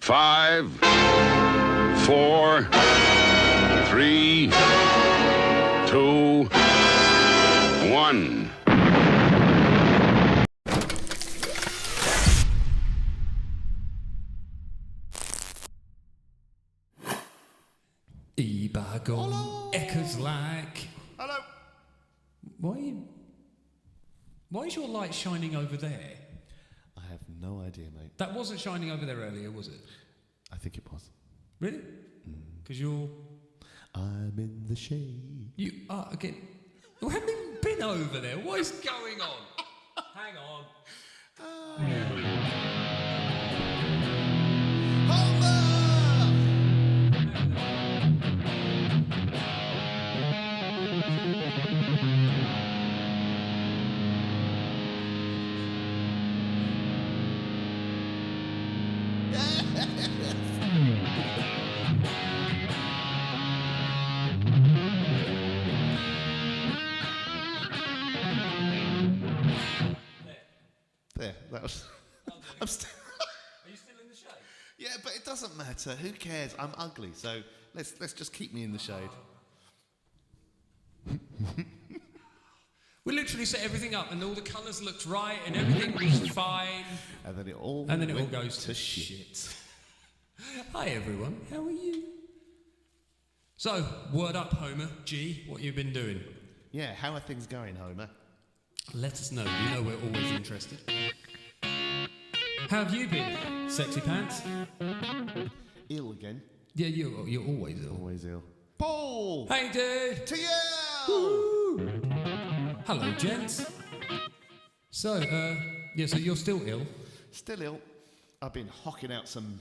5, 4, 3, 2, 1. Ebagon, Echoes like. Hello. Why is your light shining over there? I have no idea, mate. That wasn't shining over there earlier, was it? I think it was. Really? Because you're... I'm in the shade. You are, again... You haven't even been over there. What is going on? Hang on. There, that was... I'm still... Are you still in the shade? Yeah, but it doesn't matter. Who cares? I'm ugly, so let's just keep me in the shade. We literally set everything up and all the colours looked right and everything was fine. And then it all goes to shit. Hi everyone, how are you? So, word up Homer, G, what you been doing? Yeah, how are things going, Homer? Let us know, you know we're always interested. How have you been, sexy pants? Ill again. Yeah, you're always ill. Always ill. Paul! Hey dude! TL! Woo! Hello gents. So, so you're still ill? Still ill. I've been hocking out some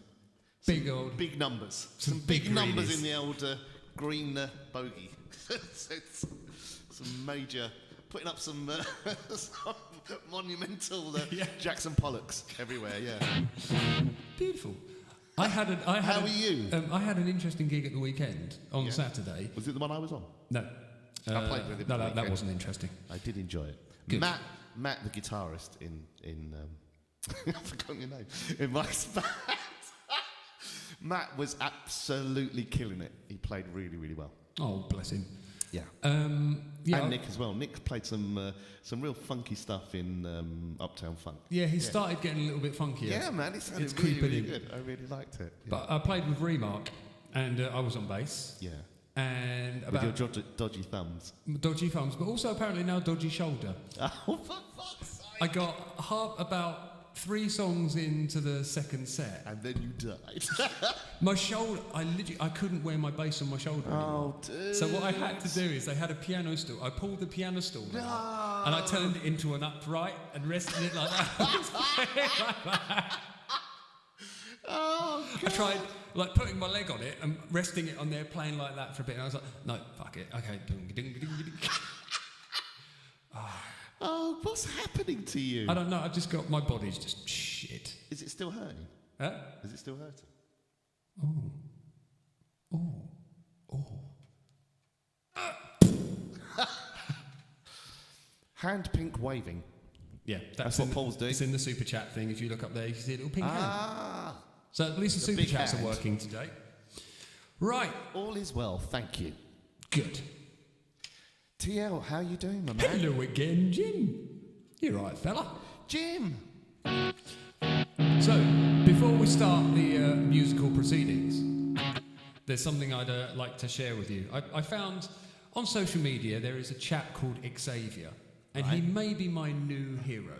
Big numbers. Some big big numbers greenies. in the old green bogey. Some major... Putting up some monumental Jackson Pollocks everywhere, yeah. Beautiful. How are you? I had an interesting gig at the weekend on Saturday. Was it the one I was on? No. I played with him. No, that wasn't interesting. I did enjoy it. Good. Matt, the guitarist in I've forgotten your name. In my band. Matt was absolutely killing it. He played really, really well. Oh, bless him. Yeah. And Nick as well. Nick played some real funky stuff in Uptown Funk. Yeah, he started getting a little bit funkier. Yeah, man, it sounded It's really, creeping really in. good. I really liked it. Yeah. But I played with Remark, and I was on bass. Yeah. And With about your dodgy thumbs. dodgy thumbs, but also apparently now dodgy shoulder. Oh, for fuck's sake. I got about 3 songs into the second set. And then you died. My shoulder, I couldn't wear my bass on my shoulder anymore. Oh, dude. So what I had to do is they had a piano stool. I pulled the piano stool out, and I turned it into an upright and rested it like that. Oh, God. I tried like putting my leg on it and resting it on there, playing like that for a bit. And I was like, no, fuck it. Okay. Oh, what's happening to you? I don't know. I just got my body's just shit. Is it still hurting? Huh? Is it still hurting? Hand pink waving. Yeah, That's what Paul's doing. It's in the super chat thing. If you look up there, you can see a little pink hand. Ah. So at least the super big chats hand. are working today. Right. All is well, thank you. Good. TL, how you doing, my man? Hello again, Jim. You're right, fella. Jim. So, before we start the musical proceedings, there's something I'd like to share with you. I found on social media there is a chap called Xavier, and he may be my new hero.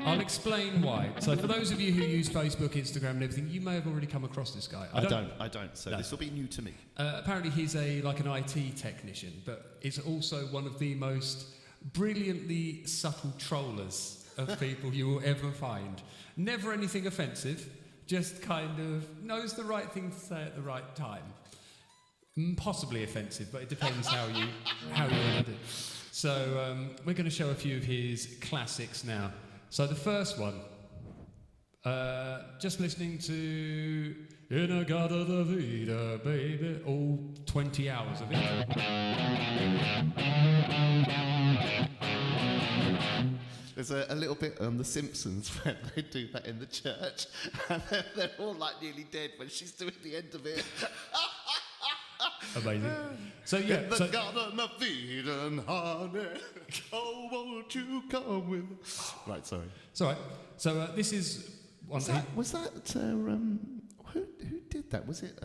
I'll explain why. So, for those of you who use Facebook, Instagram, and everything, you may have already come across this guy. I don't. So this will be new to me. Apparently, he's an IT technician, but is also one of the most brilliantly subtle trollers of people you will ever find. Never anything offensive, just kind of knows the right thing to say at the right time. Possibly offensive, but it depends how you want to do. So we're going to show a few of his classics now. So the first one, just listening to Inagada da Vida, baby, all 20 hours of it. There's a little bit on The Simpsons where they do that in the church, and they're all like nearly dead when she's doing the end of it. Amazing. So yeah, In the Garden of Eden, honey, oh, won't you come with? Right, sorry. it's all right. So this is one. Was that who did that? Was it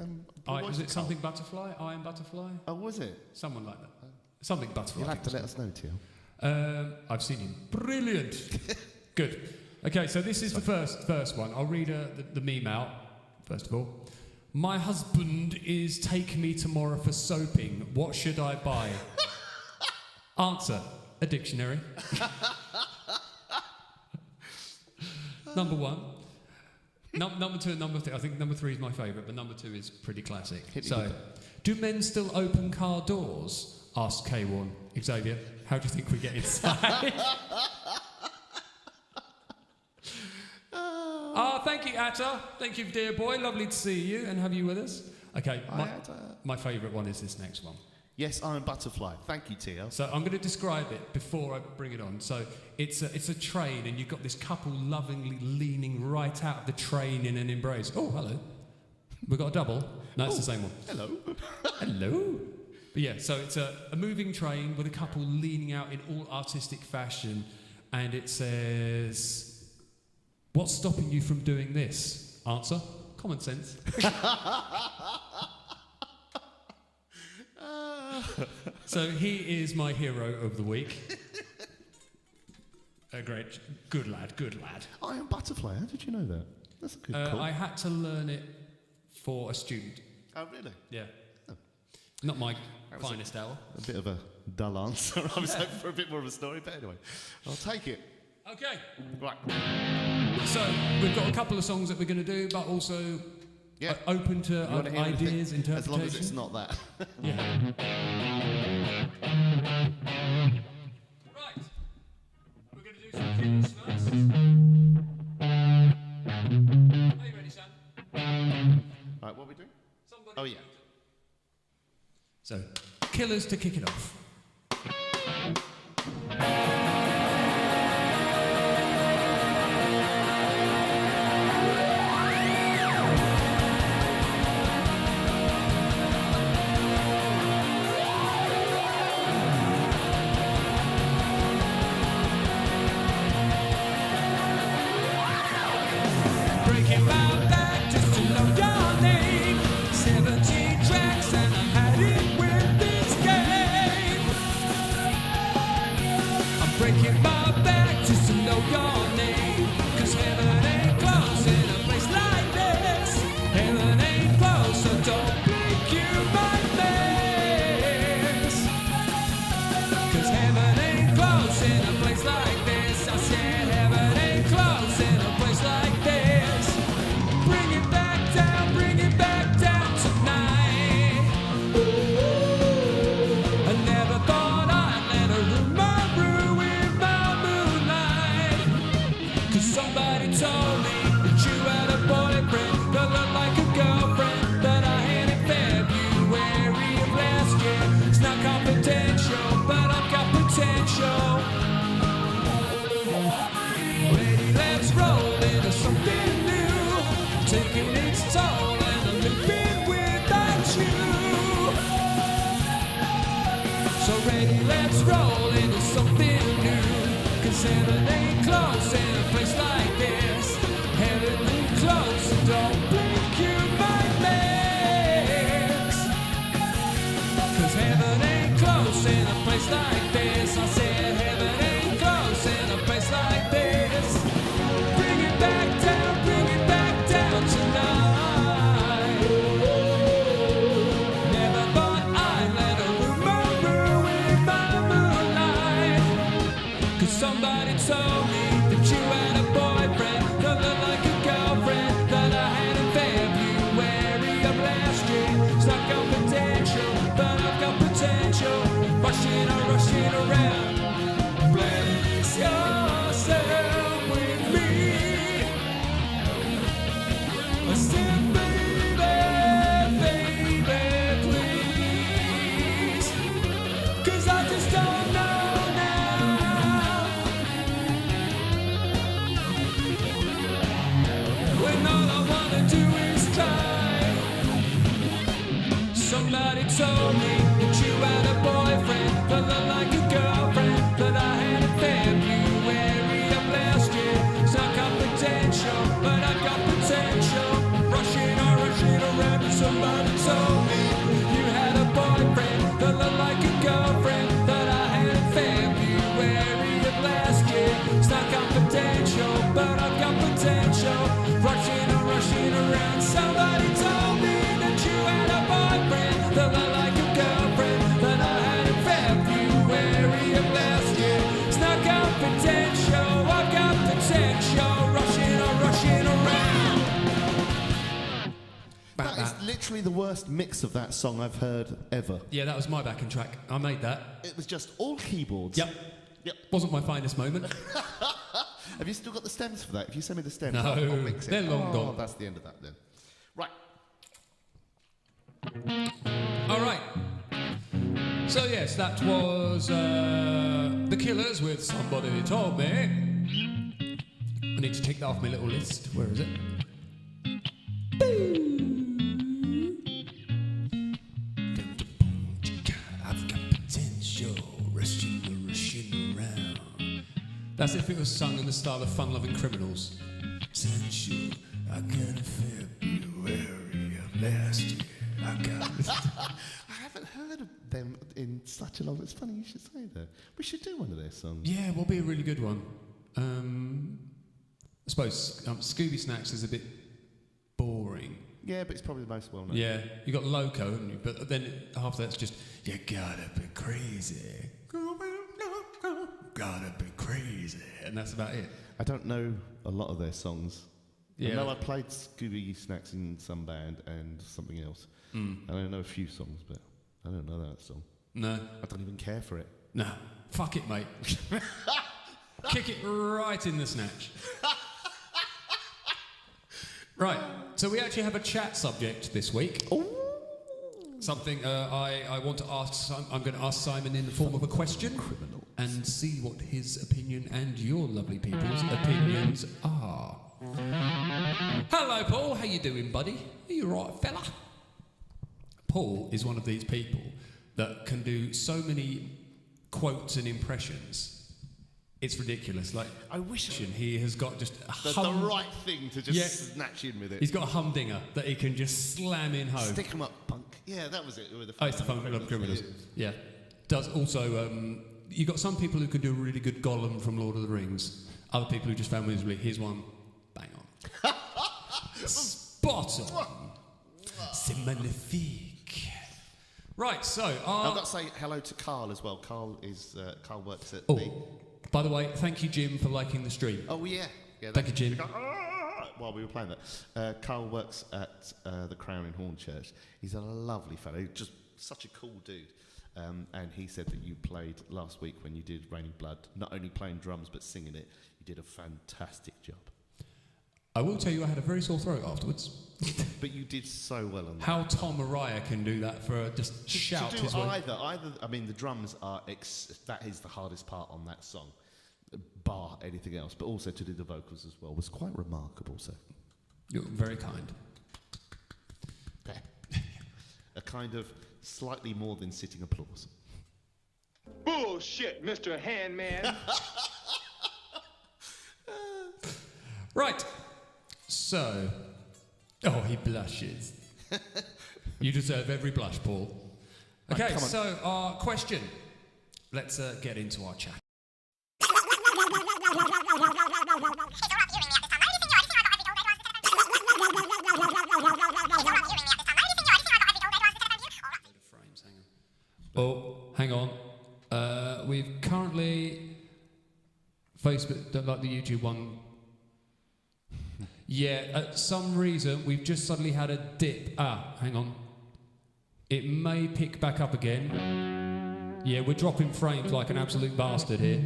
Was it something butterfly? I am butterfly. Oh, was it? Someone like that. Something butterfly. You'll have to let us know, Teal. I've seen him. Brilliant. Good. Okay, so this is the first one. I'll read the meme out, first of all. My husband is taking me tomorrow for soaping. What should I buy? Answer, a dictionary. Number one. Number two and number three. I think number three is my favourite, but number two is pretty classic. So, do men still open car doors? Asked K1. Xavier, how do you think we get inside? Thank you, Atta. Thank you, dear boy. Lovely to see you and have you with us. Okay, my favourite one is this next one. Yes, I'm butterfly. Thank you, Teal. So I'm going to describe it before I bring it on. So it's a train, and you've got this couple lovingly leaning right out of the train in an embrace. Oh, hello. We've got a double. No, it's the same one. Hello. Hello. But yeah, so it's a moving train with a couple leaning out in all artistic fashion, and it says, what's stopping you from doing this? Answer, common sense. So he is my hero of the week. Great, good lad. I am butterfly. How did you know that? That's a good call. I had to learn it for a student. Oh, really? Yeah. Oh. Not my finest hour. A bit of a dull answer. I was hoping for a bit more of a story, but anyway, I'll take it. Okay. Right. So we've got a couple of songs that we're going to do, but also open to ideas, interpretation. As long as it's not that. Yeah. Right. We're going to do some Killers first. Are you ready, Sam? Right, what are we doing? Somebody Oh, yeah. So, Killers to kick it off. Breaking my back just to know your name. 17 tracks and I'm had it with this game. I'm breaking my back just to know your name. 'Cause heaven ain't close in a place like this. Heaven ain't close, so don't blink, you might miss. 'Cause heaven ain't close in a place like this. I said heaven ain't close in a place like this. Bring it back down tonight. I never thought I'd let a rumor ruin my moonlight. 'Cause somebody told me that you had a boyfriend that looked like a girlfriend that I had in February of last year. It's not confidential, but I've got potential. Ready, let's roll into something new. Taking its toll and I'm living without you. So ready, let's roll into something new. 'Cause heaven ain't close in a place like this. Heaven ain't close, so don't blink, you might miss. 'Cause heaven ain't close in a place like this. I said heaven ain't close in a place like this. Bring it back down tonight. Never thought I'd let a rumor ruin my moonlight. 'Cause somebody told me that you had a boyfriend that looked like a girlfriend that I had in February of last year. It's not confidential, but I've got potential. Rushing around. me that you had a boyfriend that looked like a girlfriend that I had in February of last year. So I've got potential, but I've got potential. Rushing around and somebody told me you had a boyfriend that looked like a girlfriend that I had in February of last year. Stuck on potential, but I've got potential. Rushing around. Somebody told me that you had a boyfriend that looked like a girlfriend that I had in February of last year. Stuck on potential, I've got potential. Rushing around. That is literally the worst mix of that song I've heard ever. Yeah, that was my backing track. I made that. It was just all keyboards. Yep. Wasn't my finest moment. Have you still got the stems for that? If you send me the stems, No, I'll mix it. they're long gone. That's the end of that then. Right. All right. So yes, that was The Killers with Somebody Told Me. I need to take that off my little list. Where is it? I've got potential, rushing around. That's if it was sung in the style of Fun-Loving Criminals. Potential, I got a February of last year. I got I haven't heard of them in such a long... It's funny you should say that. We should do one of their songs. Yeah, will be a really good one. I suppose Scooby Snacks is a bit boring. Yeah, but it's probably the most well-known. Yeah, you got Loco, haven't you? But then half that's just, you gotta be crazy. Gotta be crazy. And that's about it. I don't know a lot of their songs. Yeah. I know I played Scooby Snacks in some band and something else. And I know a few songs, but I don't know that song. No. I don't even care for it. No. Fuck it, mate. Kick it right in the snatch. Right, so we actually have a chat subject this week. Ooh. Something I want to ask. I'm going to ask Simon in the form of a question Criminals. and see what his opinion and your lovely people's opinions are. Hello, Paul. How you doing, buddy? Are you all right, fella? Paul is one of these people that can do so many quotes and impressions. It's ridiculous. Like, I wish he has got just a the right thing to just snatch in with it. He's got a humdinger that he can just slam in home. Stick 'em up, punk. Yeah, that was it. It's the Fun-Loving Criminals. Yeah. Does also, you got some people who can do a really good Gollum from Lord of the Rings. Other people who just found miserably. Here's one. Bang on. Spot on. C'est magnifique. Right, so... I've got to say hello to Carl as well. Carl works at the... By the way, thank you, Jim, for liking the stream. Oh, yeah. Thank you, Jim. While we were playing that. Carl works at the Crown in Hornchurch. He's a lovely fellow. He's just such a cool dude. And he said that you played last week when you did Raining Blood, not only playing drums but singing it. You did a fantastic job. I will tell you I had a very sore throat afterwards. But you did so well on that. How Tom Araya can do that for just shout to do his way. either, I mean, the drums are, that is the hardest part on that song, bar anything else, but also to do the vocals as well was quite remarkable, so. You're very kind. A kind of slightly more than sitting applause. Bullshit, Mr. Handman. Right. So, he blushes. You deserve every blush, Paul. Okay, Right, so our question. Let's get into our chat. Oh, hang on. We've currently Facebook, don't like the YouTube one. Yeah, at some reason we've just suddenly had a dip. Hang on. It may pick back up again. Yeah, we're dropping frames like an absolute bastard here.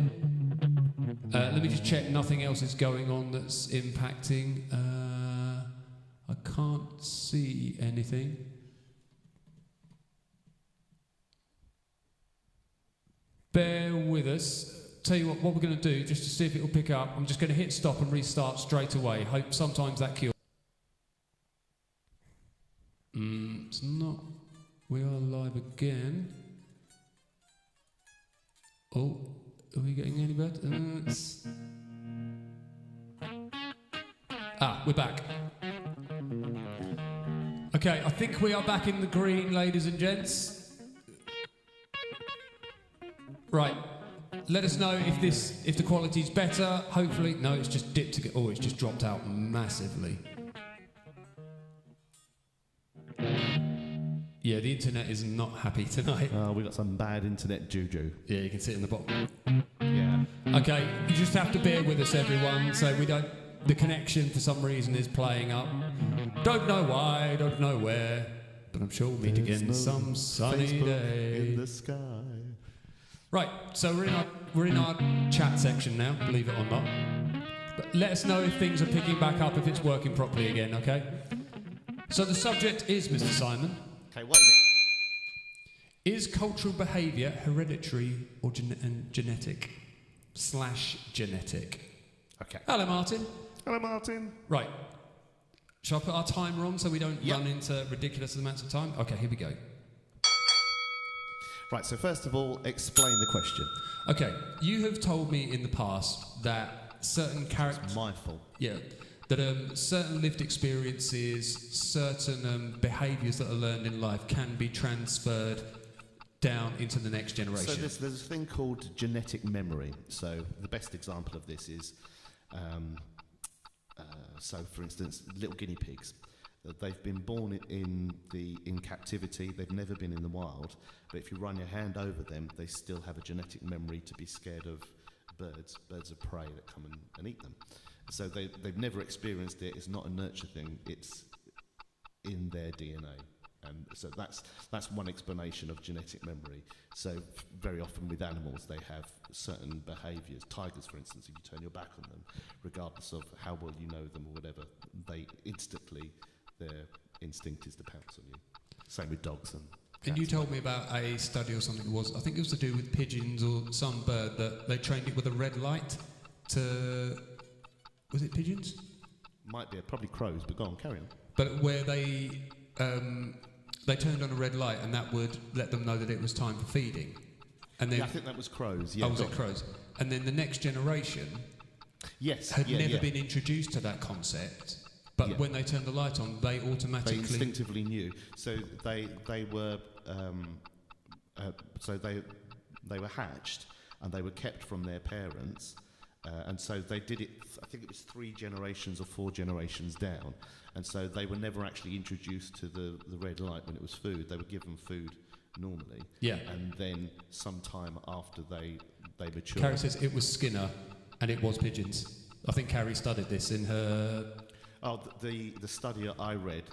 Let me just check nothing else is going on that's impacting. I can't see anything. Bear with us. Tell you what we're going to do, just to see if it will pick up. I'm just going to hit stop and restart straight away. Hope sometimes that kills. It's not. We are live. live again. Oh, are we getting any better? We're back. Okay, I think we are back in the green, ladies and gents. Right. Let us know if the quality's better. Hopefully, no, it's just dipped again. Oh, it's just dropped out massively. Yeah, the internet is not happy tonight. We got some bad internet juju. Yeah, you can see it in the bottom. Yeah. Okay, you just have to bear with us, everyone. So the connection for some reason is playing up. Don't know why, don't know where, but I'm sure we'll meet again some sunny Facebook day. in the sky. Right, so we're in our chat section now, believe it or not. But let us know if things are picking back up, if it's working properly again, okay? So the subject is, Mr. Simon. Okay, what is it? Is cultural behaviour hereditary or genetic? /genetic. Okay. Hello, Martin. Hello, Martin. Right. Shall I put our timer on so we don't run into ridiculous amounts of time? Okay, here we go. Right, so first of all, explain the question. Okay, you have told me in the past that certain characters... It's my fault. Yeah, that certain lived experiences, certain behaviours that are learned in life can be transferred down into the next generation. So there's a thing called genetic memory. So the best example of this is, so for instance, little guinea pigs. They've been born in captivity. They've never been in the wild. But if you run your hand over them, they still have a genetic memory to be scared of birds of prey that come and eat them. So they've never experienced it. It's not a nurture thing. It's in their DNA. And so that's one explanation of genetic memory. So very often with animals, they have certain behaviours. Tigers, for instance, if you turn your back on them, regardless of how well you know them or whatever, their instinct is to pounce on you. Same with dogs and cats. And you told me about a study or something. I think it was to do with pigeons or some bird that they trained it with a red light to... Was it pigeons? Might be, probably crows, but go on, carry on. But where they turned on a red light and that would let them know that it was time for feeding. And then I think that was crows. Yeah, was it crows? And then the next generation had never been introduced to that concept. But when they turned the light on, they automatically... They instinctively knew. So they were they were hatched and they were kept from their parents. And so they did it, I think it was 3 generations or 4 generations down. And so they were never actually introduced to the red light when it was food. They were given food normally. Yeah. And then sometime after they matured... Carrie says it was Skinner and it was pigeons. I think Carrie studied this in her... Oh, the study I read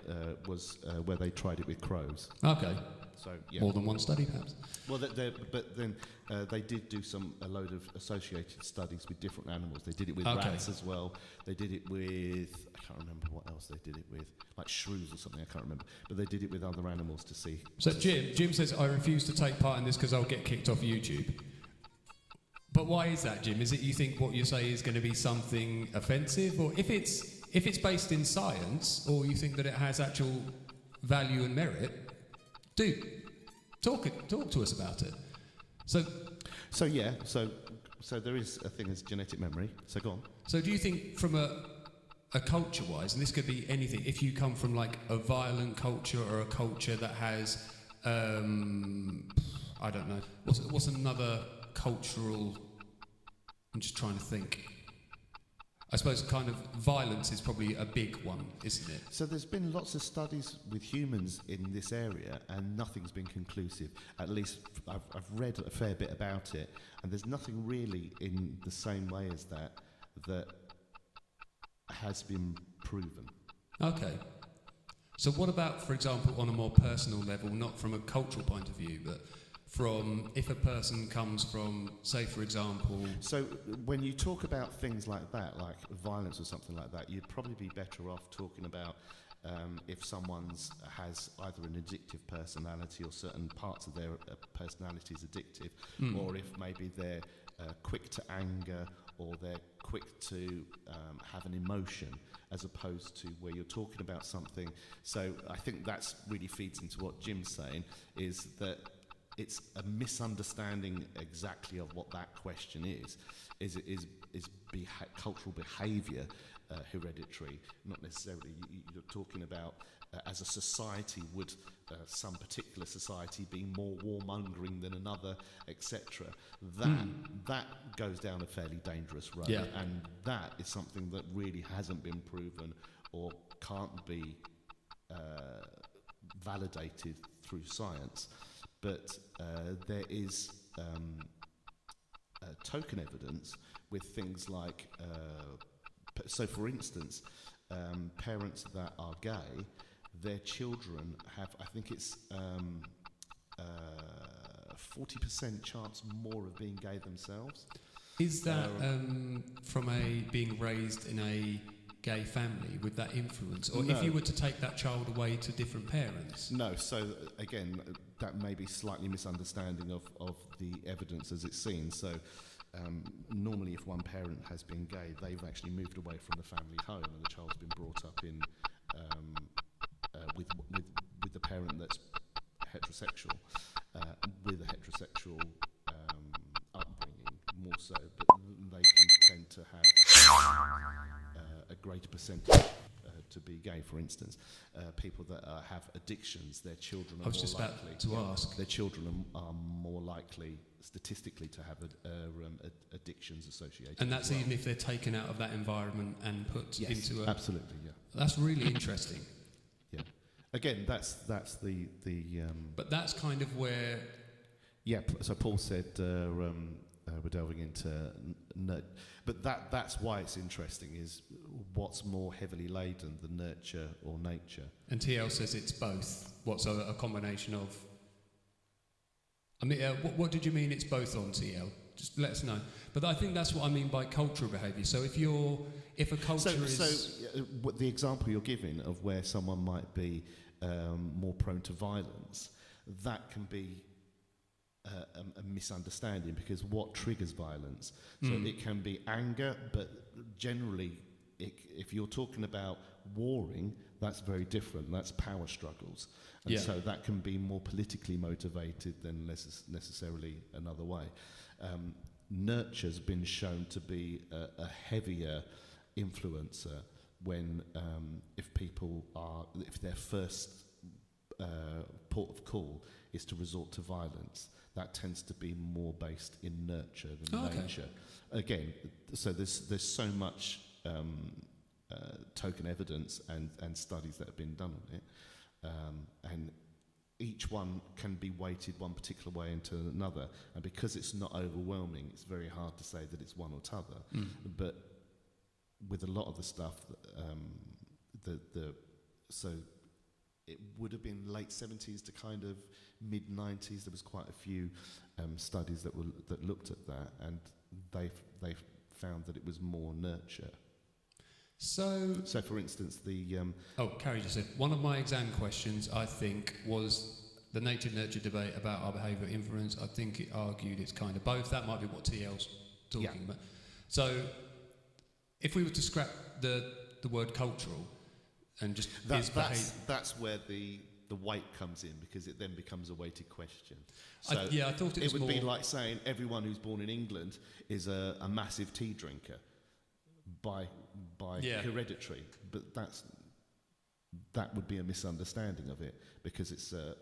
was where they tried it with crows. Okay. So yeah. More than one study, perhaps. Well, but then they did do a load of associated studies with different animals. They did it with rats as well. They did it with, I can't remember what else they did it with, like shrews or something, I can't remember. But they did it with other animals to see. So Jim says, I refuse to take part in this because I'll get kicked off YouTube. But why is that, Jim? Is it you think what you say is going to be something offensive? Or if it's based in science, or you think that it has actual value and merit, talk to us about it. So there is a thing as genetic memory. So go on. So do you think from a culture-wise, and this could be anything, if you come from like a violent culture or a culture that has, I don't know, what's another cultural? I'm just trying to think. I suppose kind of violence is probably a big one, isn't it? So there's been lots of studies with humans in this area and nothing's been conclusive. At least I've read a fair bit about it and there's nothing really in the same way as that has been proven. Okay. So what about, for example, on a more personal level, not from a cultural point of view, but from if a person comes from, say, for example... So when you talk about things like that, like violence or something like that, you'd probably be better off talking about if someone has either an addictive personality or certain parts of their personality is addictive, or if maybe they're quick to anger or they're quick to have an emotion, as opposed to where you're talking about something. So I think that's really feeds into what Jim's saying, is that it's a misunderstanding exactly of what that question is. Is cultural behaviour hereditary? Not necessarily. You're talking about as a society, would some particular society be more warmongering than another, etc. That goes down a fairly dangerous road, and that is something that really hasn't been proven or can't be validated through science. But there is token evidence with things like, so for instance, parents that are gay, their children have, I think it's 40% chance more of being gay themselves. Is that from being raised in a gay family, would that influence? Or No. if you were to take that child away to different parents? No, so again, that may be slightly misunderstanding of the evidence as it's seen. So normally if one parent has been gay, they've actually moved away from the family home and the child's been brought up in with the parent that's heterosexual, with a heterosexual upbringing more so, but they can tend to have a greater percentage to be gay. For instance, people that have addictions, their children are I was more just likely about to ask. Their children are more likely statistically to have addictions associated. And that's as well. even if they're taken out of that environment and put into a... Absolutely, yeah. That's really interesting. Yeah. Again, that's the But that's kind of where... Yeah, so Paul said we're delving into but that's why it's interesting, is what's more heavily laden, the nurture or nature. And TL says it's both. What's a combination of... I mean, what did you mean it's both on, TL? Just let us know. But I think that's what I mean by cultural behaviour. So if a culture is... what the example you're giving of where someone might be more prone to violence, that can be a misunderstanding, because what triggers violence? So it can be anger, but generally, if you're talking about warring, that's very different. That's power struggles. And so that can be more politically motivated than necessarily another way. Nurture's been shown to be a heavier influencer when if their first port of call is to resort to violence, that tends to be more based in nurture than nature. Again, so there's so much token evidence and studies that have been done on it, and each one can be weighted one particular way into another, and because it's not overwhelming, it's very hard to say that it's one or t'other. But with a lot of the stuff, so it would have been late 70s to kind of mid 90s. There was quite a few studies that looked at that, and they found that it was more nurture. So for instance, Carrie just said, one of my exam questions, I think, was the nature-nurture debate about our behaviour influence. I think it argued it's kind of both. That might be what TL's talking about. So if we were to scrap the word cultural and just that's where the weight comes in, because it then becomes a weighted question. So I thought it would be like saying everyone who's born in England is a massive tea drinker by hereditary, but that would be a misunderstanding of it, because it's a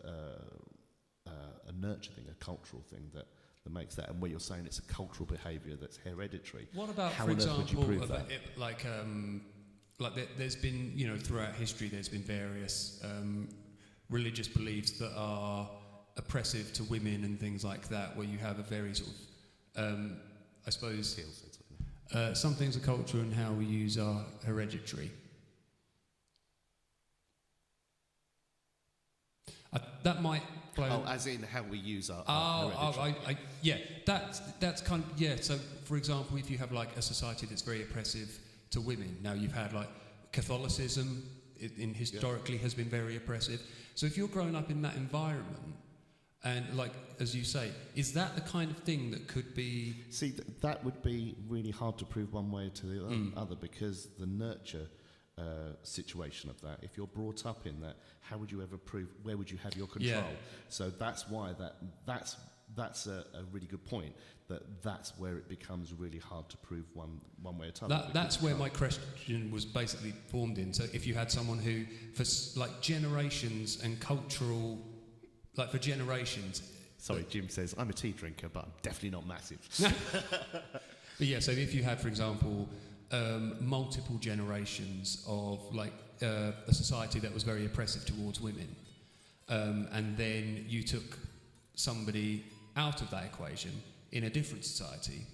nurture thing, a cultural thing that makes that. And where you're saying it's a cultural behaviour that's hereditary. What about, how for on earth would you example, prove that? There's been, throughout history, there's been various religious beliefs that are oppressive to women and things like that, where you have a very sort of, I suppose, some things are culture and how we use are hereditary. That might blow... Oh, as in how we use our hereditary. That's kind of... So, for example, if you have like a society that's very oppressive to women, now you've had like Catholicism historically has been very oppressive. So if you're growing up in that environment, And like, as you say, is that the kind of thing that could be... See, that would be really hard to prove one way to the other, because the nurture situation of that, if you're brought up in that, how would you ever prove, where would you have your control? Yeah. So that's why that's a really good point, that's where it becomes really hard to prove one way or another. That's where my question was basically formed in. So if you had someone who, for like generations and cultural... Like for generations. Sorry, Jim says, I'm a tea drinker, but I'm definitely not massive. But yeah, so if you had, for example, multiple generations of like a society that was very oppressive towards women, and then you took somebody out of that equation in a different society,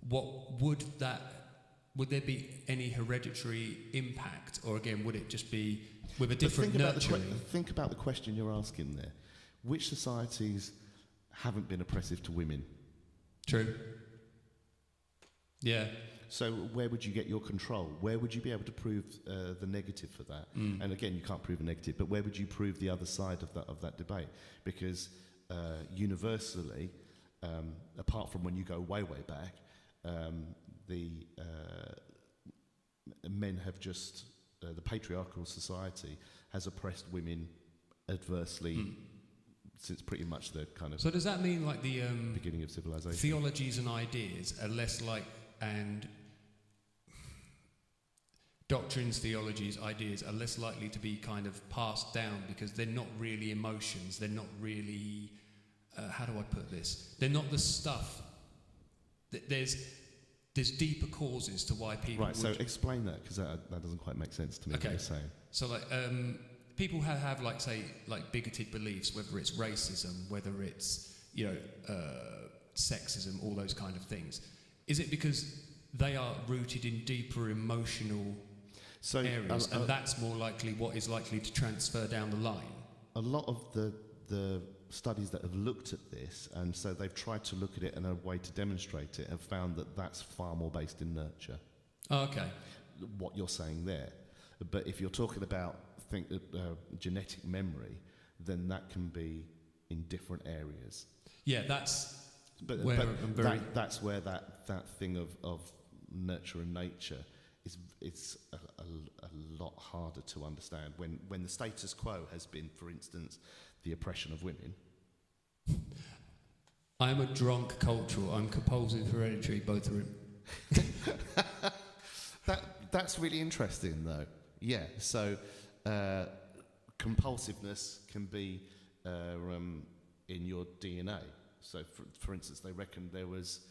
would there be any hereditary impact, or again, would it just be with a different nurturing? Think about the question you're asking there. Which societies haven't been oppressive to women? True. Yeah. So where would you get your control? Where would you be able to prove the negative for that? And again, you can't prove a negative, but where would you prove the other side of that debate? Because universally, apart from when you go way back, the men have just the patriarchal society has oppressed women adversely. Since pretty much the kind of... So does that mean like the... beginning of civilization. Theologies and ideas are less like... And doctrines, theologies, ideas are less likely to be kind of passed down because they're not really emotions. They're not really... how do I put this? They're not the stuff... There's deeper causes to why people... Right, so explain that, because that doesn't quite make sense to me, what you're saying. So like... people have like, say, like bigoted beliefs, whether it's racism, whether it's, sexism, all those kind of things. Is it because they are rooted in deeper emotional areas, and that's more likely what is likely to transfer down the line? A lot of the studies that have looked at this, and so they've tried to look at it in a way to demonstrate it, have found that that's far more based in nurture. Oh, okay. What you're saying there. But if you're talking about genetic memory, then that can be in different areas. Yeah, that's where that thing of nurture and nature it's a lot harder to understand when the status quo has been, for instance, the oppression of women. I'm a drunk cultural. I'm compulsive hereditary. Both are in. That's really interesting, though. Yeah, so compulsiveness can be in your DNA. So, for instance, they reckon there was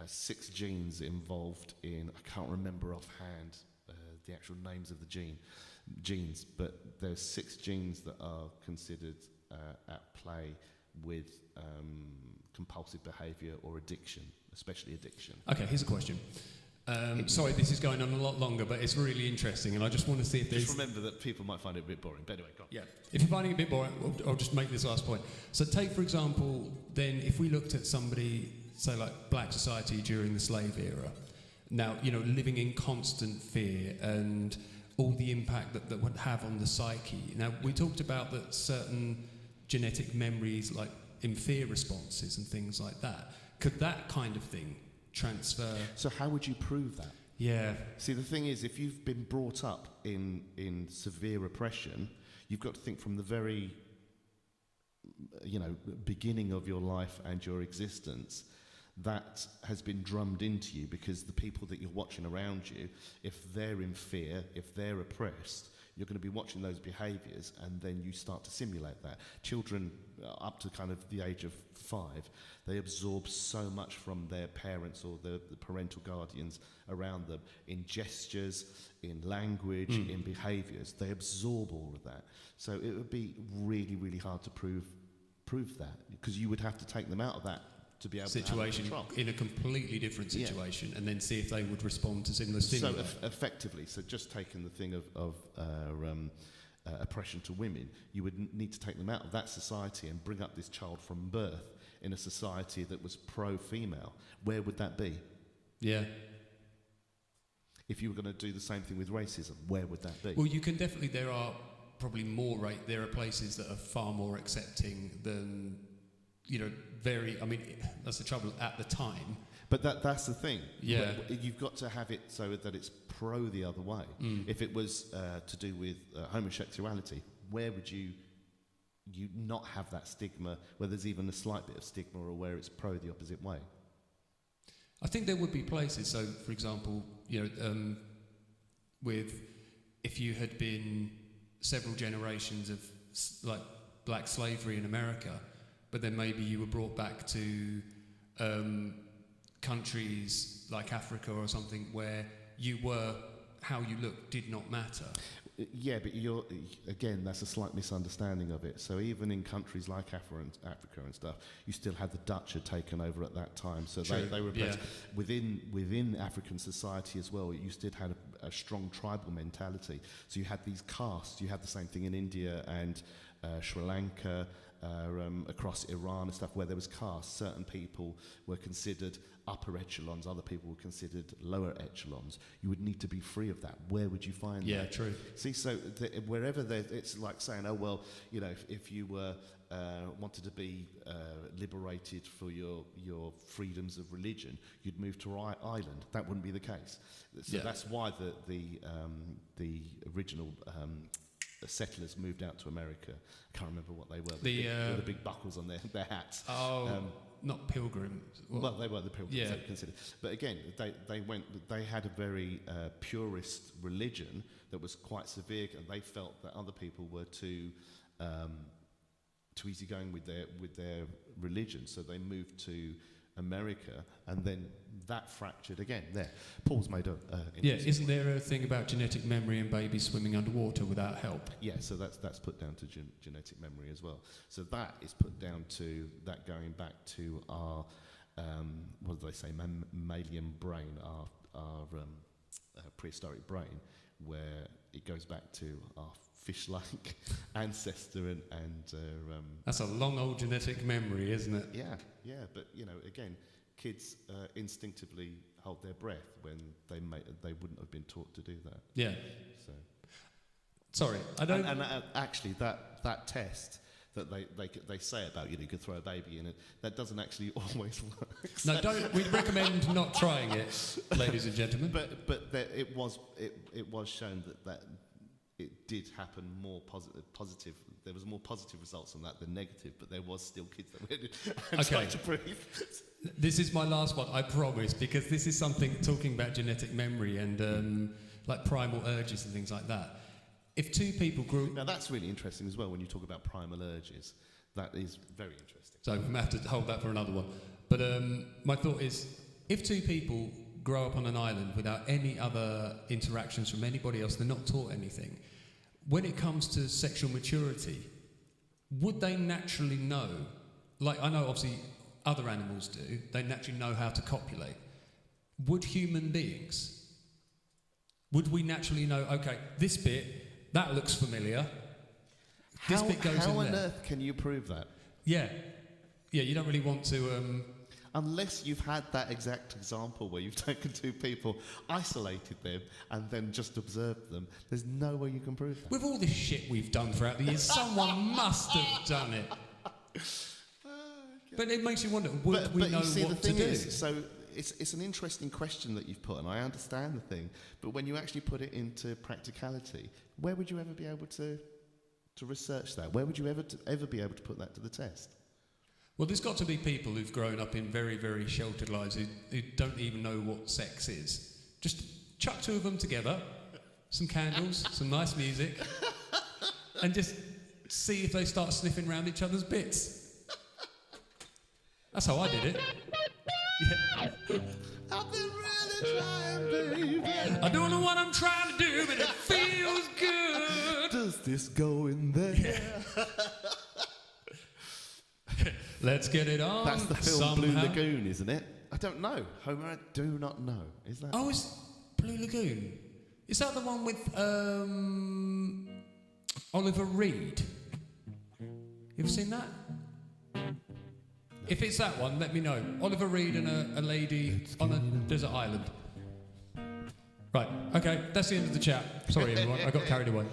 6 genes involved in, I can't remember offhand the actual names of the genes, but there's 6 genes that are considered at play with compulsive behaviour or addiction, especially addiction. Okay, here's a question. Sorry, this is going on a lot longer, but it's really interesting, and I just want to see if there's... Just remember that people might find it a bit boring, but anyway, go on. Yeah, if you're finding it a bit boring, I'll just make this last point. So take, for example, then if we looked at somebody, say like black society during the slave era, now, living in constant fear and all the impact that would have on the psyche. Now, we talked about that certain genetic memories, like in fear responses and things like that. Could that kind of thing transfer? So how would you prove that? Yeah. See, the thing is, if you've been brought up in severe oppression, you've got to think from the very, beginning of your life and your existence, that has been drummed into you, because the people that you're watching around you, if they're in fear, if they're oppressed, you're going to be watching those behaviours, and then you start to simulate that. Children up to kind of the age of 5, they absorb so much from their parents or the parental guardians around them in gestures, in language, in behaviours. They absorb all of that. So it would be really, really hard to prove that, because you would have to take them out of that to be able situation to have control. In a completely different situation, and then see if they would respond to similar stimuli. So effectively, just taking the thing of oppression to women, you would need to take them out of that society and bring up this child from birth in a society that was pro-female. Where would that be? Yeah. If you were going to do the same thing with racism, where would that be? Well, you can definitely, there are probably more, there are places that are far more accepting than very. I mean, that's the trouble at the time. But that's the thing. Yeah. You've got to have it so that it's pro the other way. If it was to do with homosexuality, where would you not have that stigma, where there's even a slight bit of stigma, or where it's pro the opposite way? I think there would be places. So, for example, if you had been several generations of like black slavery in America, but then maybe you were brought back to countries like Africa or something where how you looked did not matter. Yeah, but again, that's a slight misunderstanding of it. So even in countries like Africa and stuff, you still had the Dutch had taken over at that time. So they were within African society as well. You still had a strong tribal mentality. So you had these castes. You had the same thing in India and Sri Lanka, across Iran and stuff, where there was castes. Certain people were considered upper echelons, other people were considered lower echelons. You would need to be free of that. Where would you find that? Yeah, true. See, so wherever it's like saying, oh, well, if you were wanted to be liberated for your freedoms of religion, you'd move to Ireland. That wouldn't be the case. So that's why the original settlers moved out to America. I can't remember what they were. The big buckles on their hats. Oh, not pilgrims. Well, they were the pilgrims. Yeah. They were considered. But again, they had a very purist religion that was quite severe, and they felt that other people were too easygoing with their religion. So they moved to America, and then that fractured again. There, Paul's made a isn't there a thing about genetic memory and babies swimming underwater without help? Yeah, so that's put down to genetic memory as well. So that is put down to that going back to our what do they say, mammalian brain, our prehistoric brain, where it goes back to our fish-like ancestor and that's a long old genetic memory, isn't it? Yeah, but again, kids instinctively hold their breath when they wouldn't have been taught to do that. Yeah. So, sorry, I don't. And actually, that test that they say about you could throw a baby in it, that doesn't actually always work. No, don't. We'd recommend not trying it, ladies and gentlemen. But it was shown that it did happen more positive. There was more positive results on that than negative, but there was still kids that went and tried to prove. This is my last one, I promise, because this is something talking about genetic memory and like primal urges and things like that. If two people grew... Now that's really interesting as well when you talk about primal urges. That is very interesting. So we may have to hold that for another one. But my thought is, if two people grow up on an island without any other interactions from anybody else, they're not taught anything. When it comes to sexual maturity, would they naturally know? Like, I know obviously other animals do. They naturally know how to copulate. Would human beings? Would we naturally know, okay, this bit, that looks familiar. This bit goes in there. How on earth can you prove that? Yeah, you don't really want to... Unless you've had that exact example where you've taken two people, isolated them, and then just observed them, there's no way you can prove that. With all this shit we've done throughout the years, someone must have done it. But it makes you wonder, would we know what to do? So it's an interesting question that you've put, and I understand the thing, but when you actually put it into practicality, where would you ever be able to research that? Where would you ever be able to put that to the test? Well, there's got to be people who've grown up in very, very sheltered lives who don't even know what sex is. Just chuck two of them together, some candles, some nice music, and just see if they start sniffing around each other's bits. That's how I did it. Yeah. I've been really trying, baby. I don't know what I'm trying to do, but it feels good. Does this go in there? Yeah. Let's get it on. That's the film somehow. Blue Lagoon, isn't it? I don't know. Homer, I do not know. Is that? Oh, it's Blue Lagoon. Is that the one with Oliver Reed? You ever seen that? No. If it's that one, let me know. Oliver Reed and a lady on a desert island. Right, okay, that's the end of the chat. Sorry everyone, I got carried away.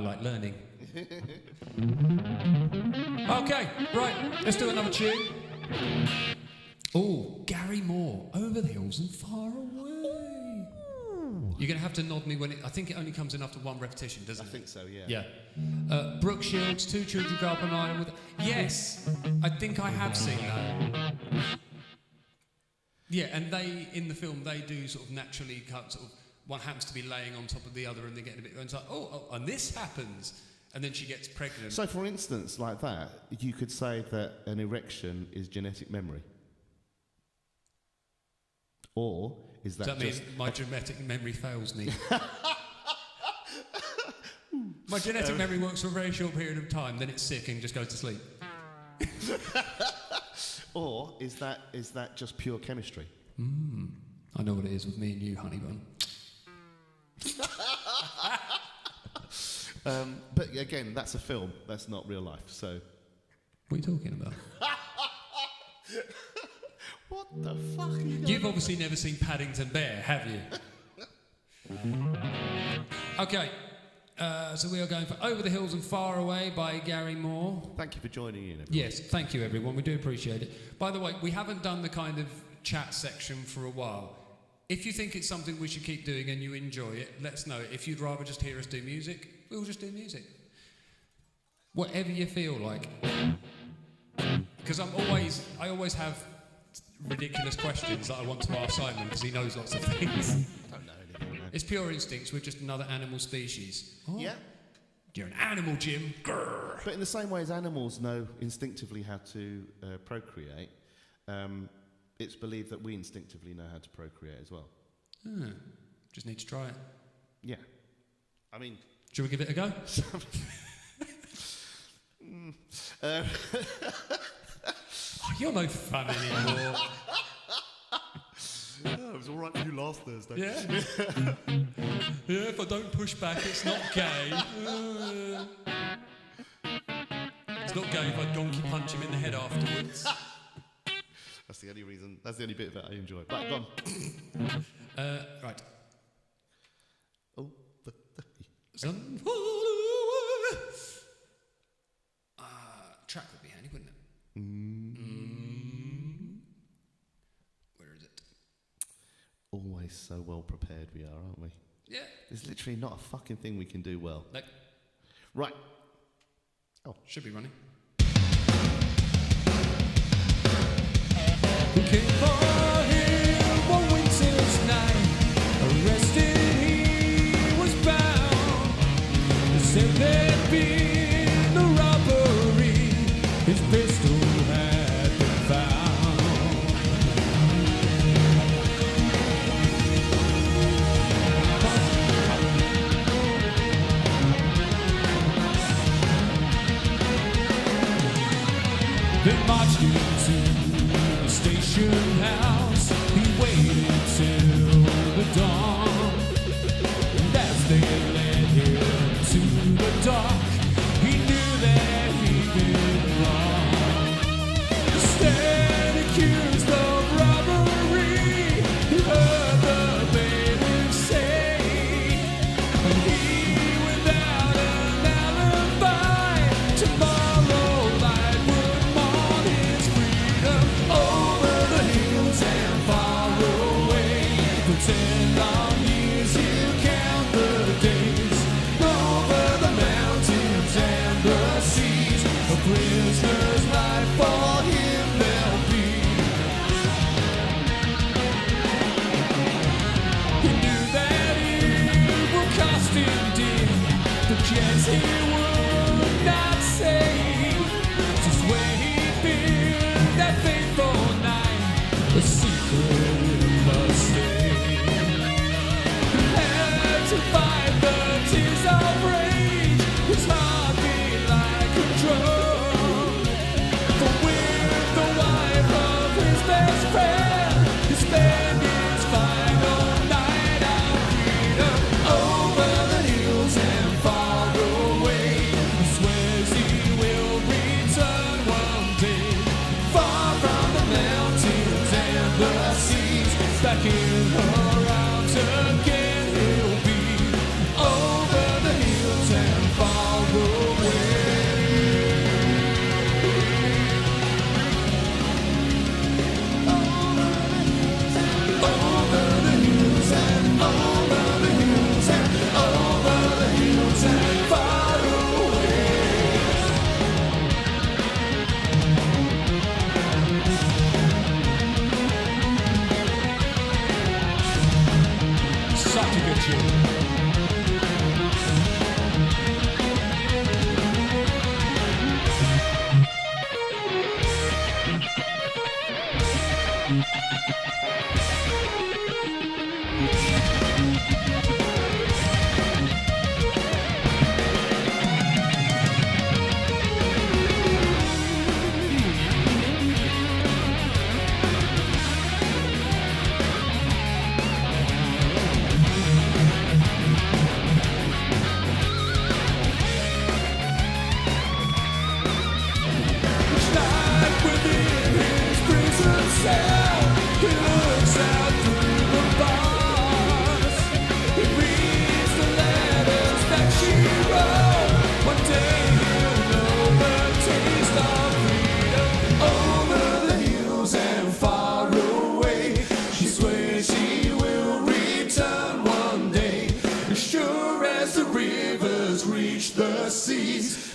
like learning. Okay, right, let's do another tune. Oh, Gary Moore, Over the Hills and Far Away. You're going to have to nod me when I think it only comes in after one repetition, doesn't it? I think so, yeah. Yeah. Brooke Shields, Two Children Grow Up on an Island with... Yes, I think I have seen that. Yeah, and they, in the film, they do sort of naturally cut, sort of, one happens to be laying on top of the other and they get a bit... And it's like, and this happens. And then she gets pregnant. So, for instance, like that, you could say that an erection is genetic memory. Or is that Does that just... mean my genetic memory fails me? My genetic memory works for a very short period of time, then it's sick and just goes to sleep. Or is that just pure chemistry? I know what it is with me and you, honey bun. But again, that's a film. That's not real life. So, What are you talking about? what the fuck? You've obviously never seen Paddington Bear, have you? Okay, so we are going for Over the Hills and Far Away by Gary Moore. Thank you for joining in, everyone. Yes, thank you everyone, we do appreciate it. By the way, we haven't done the kind of chat section for a while. If you think it's something we should keep doing and you enjoy it, let us know. If you'd rather just hear us do music, we'll just do music. Whatever you feel like. Because I always have ridiculous questions that I want to ask Simon because he knows lots of things. Don't know anything, man. It's pure instincts, we're just another animal species. Oh, Yeah. you're an animal, Jim. Grrr. But in the same way as animals know instinctively how to procreate, it's believed that we instinctively know how to procreate as well. Just need to try it. Yeah. I mean... Shall we give it a go? Oh, you're no fun anymore. it was all right for you last Thursday. Yeah? Yeah, if I don't push back, it's not gay. It's not gay if I donkey punch him in the head afterwards. That's the only reason. That's the only bit of it I enjoy. Right, go on. Right. Oh, track would be handy, wouldn't it? Where is it? Always so well prepared we are, aren't we? Yeah. There's literally not a fucking thing we can do well. Nope. Right. Should be running. Who came for him one winter's night? Arrested, he was bound. They said there'd been a robbery. His pistol had been found. They marched into the station house. He waited till the dawn. And as they led him to the dock, he knew that he'd been wrong. Instead accused of robbery, he heard the bailiff say, and he without an alibi, tomorrow light would mourn his freedom. Over the hills and far away, for 10 long years he'll count the days. Over the mountains and the seas, a prisoner's life for him there'll be. He knew that it would cost him dear, but yes, he would not say just where he'd been that fateful night. A secret it must stay. Such a good tune.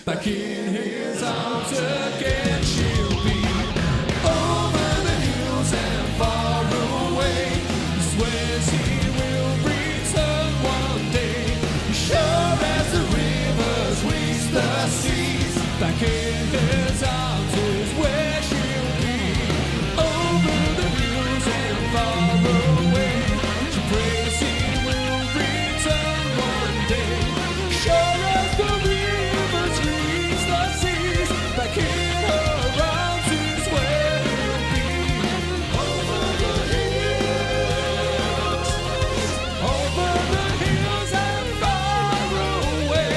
Back in his arms again, she'll be over the hills and far away. He swears he will return one day, sure as the rivers reach the seas. Back in his arms is where she'll be, over the hills and far away. She prays he will return one day, sure as the rivers reach the seas. Back in her arms is where he'll be, over the hills and far away.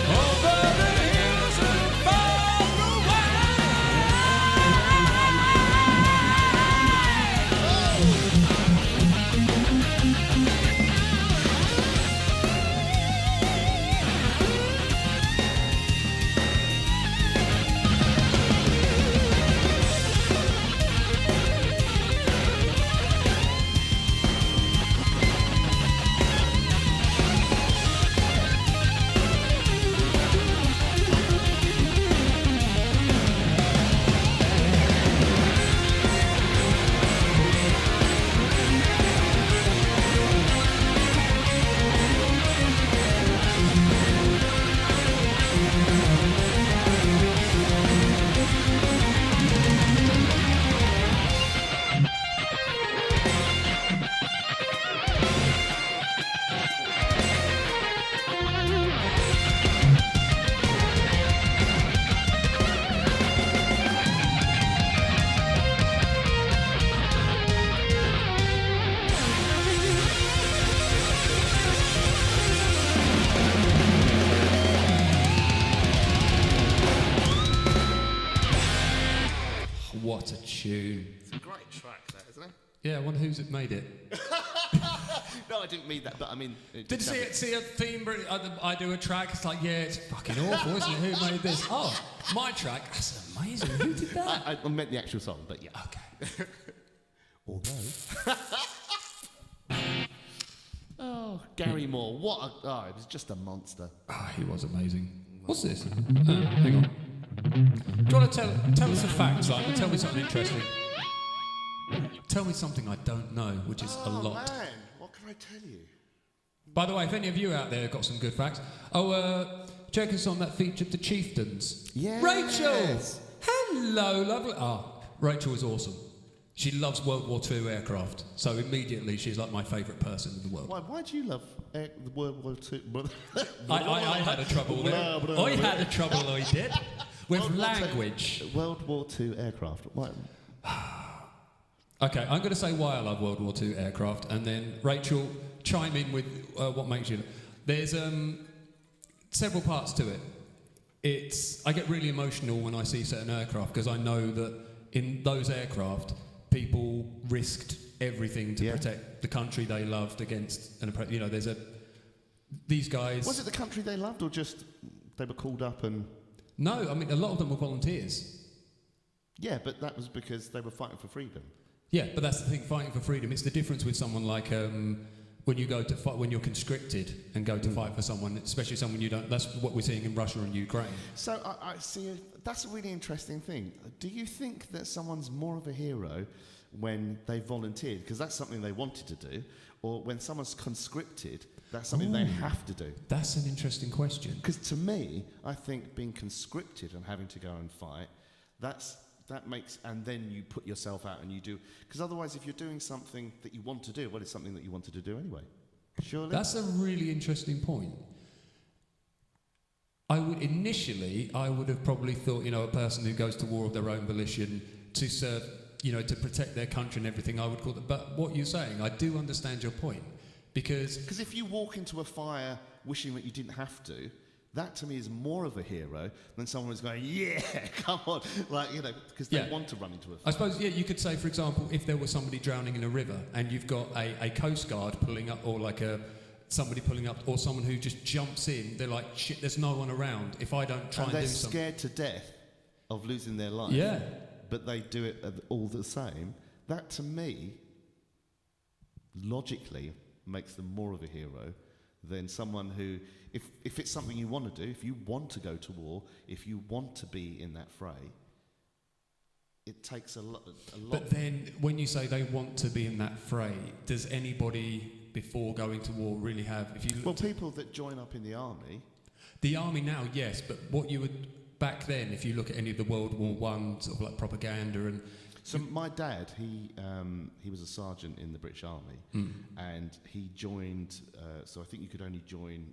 Over the hills and far What a tune. It's a great track, that, isn't it? Yeah, I wonder who's it made it. No, I didn't mean that, but I mean... Did you see a theme? I do a track, it's like, yeah, it's fucking awful, isn't it? Who made this? Oh, my track. That's amazing. Who did that? I meant the actual song, but yeah. Okay. Although... Oh, Gary Moore, what a... Oh, it was just a monster. Oh, he was amazing. What's this? Hang on. Do you want to tell us a fact, Simon? Tell me something interesting. Tell me something I don't know, which is a lot. Oh, man, what can I tell you? By the way, if any of you out there have got some good facts, check us on that featured The Chieftains. Yes. Rachel! Hello, lovely. Rachel is awesome. She loves World War II aircraft, so immediately she's like my favourite person in the world. Why do you love the World War II? I had a trouble there. I had a trouble, I did. With language. World War II aircraft. Why? Okay, I'm going to say why I love World War II aircraft, and then Rachel, chime in with what makes you... There's several parts to it. I get really emotional when I see certain aircraft, because I know that in those aircraft, people risked everything to protect the country they loved against... These guys... Was it the country they loved, or just they were called up and... No, I mean, a lot of them were volunteers. Yeah, but that was because they were fighting for freedom. Yeah, but that's the thing, fighting for freedom. It's the difference with someone like when you go to fight, when you're conscripted and go to fight for someone, especially someone you don't. That's what we're seeing in Russia and Ukraine. So I see. That's a really interesting thing. Do you think that someone's more of a hero when they volunteered, because that's something they wanted to do, or when someone's conscripted, that's something they have to do. That's an interesting question. Because to me, I think being conscripted and having to go and fight, that makes, and then you put yourself out and you do, because otherwise if you're doing something that you want to do, well, it's something that you wanted to do anyway. Surely? That's a really interesting point. I would have probably thought, a person who goes to war of their own volition to serve, to protect their country and everything, I would call that. But what you're saying, I do understand your point. Because if you walk into a fire wishing that you didn't have to, that to me is more of a hero than someone who's going, yeah, come on, because they want to run into a fire. I suppose, you could say, for example, if there was somebody drowning in a river and you've got a coast guard pulling up, or somebody pulling up, or someone who just jumps in, they're like, shit, there's no one around. If I don't try and do something... they're scared to death of losing their life. Yeah. But they do it all the same. That, to me, logically, makes them more of a hero than someone who, if it's something you want to do, if you want to go to war, if you want to be in that fray, it takes a lot. But then, when you say they want to be in that fray, does anybody before going to war really have? People that join up in the army. The army now, yes, but what you would back then, if you look at any of the World War I sort of like propaganda and. So my dad, he was a sergeant in the British Army, and he joined. So I think you could only join.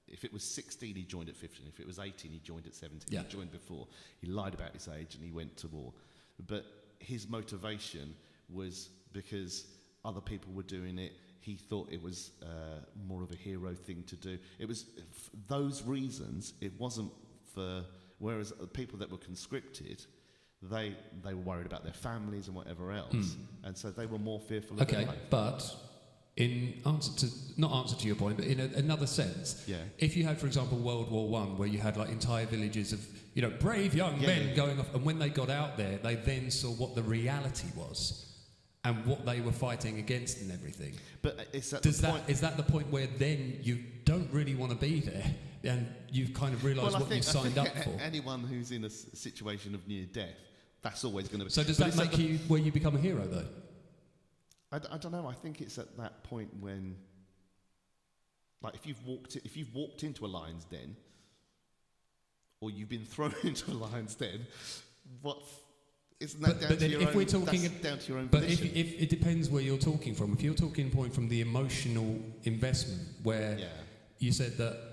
If it was 16, he joined at 15. If it was 18, he joined at 17. Yeah. He joined before. He lied about his age and he went to war. But his motivation was because other people were doing it. He thought it was more of a hero thing to do. It was those reasons. It wasn't for. Whereas people that were conscripted, they were worried about their families and whatever else, and so they were more fearful of their life. But in not answer to your point, but in another sense, if you had, for example, World War I, where you had like entire villages of brave young men going off, and when they got out there, they then saw what the reality was and what they were fighting against and everything. But is that the point where then you don't really want to be there? And you've kind of realised what you've signed up for. Anyone who's in a situation of near death, that's always going to be. So does that make you where you become a hero, though? I don't know. I think it's at that point when, like, if you've walked into a lion's den, or you've been thrown into a lion's den, isn't that down to your own? That's down to your own. But if it depends where you're talking from. If you're talking point from the emotional investment, where you said that.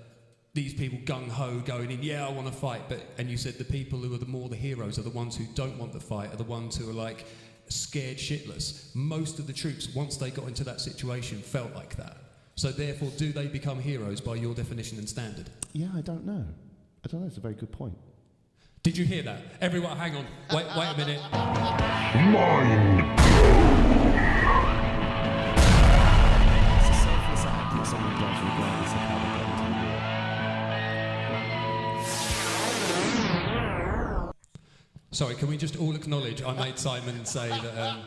These people gung-ho going in, I want to fight, and you said the people who are the heroes are the ones who don't want the fight, are the ones who are like scared shitless. Most of the troops, once they got into that situation, felt like that. So therefore, do they become heroes by your definition and standard? Yeah, I don't know. It's a very good point. Did you hear that? Everyone, hang on. Wait a minute. It's a selfless act that someone does regardless of how they get into the war. Sorry, can we just all acknowledge I made Simon say that...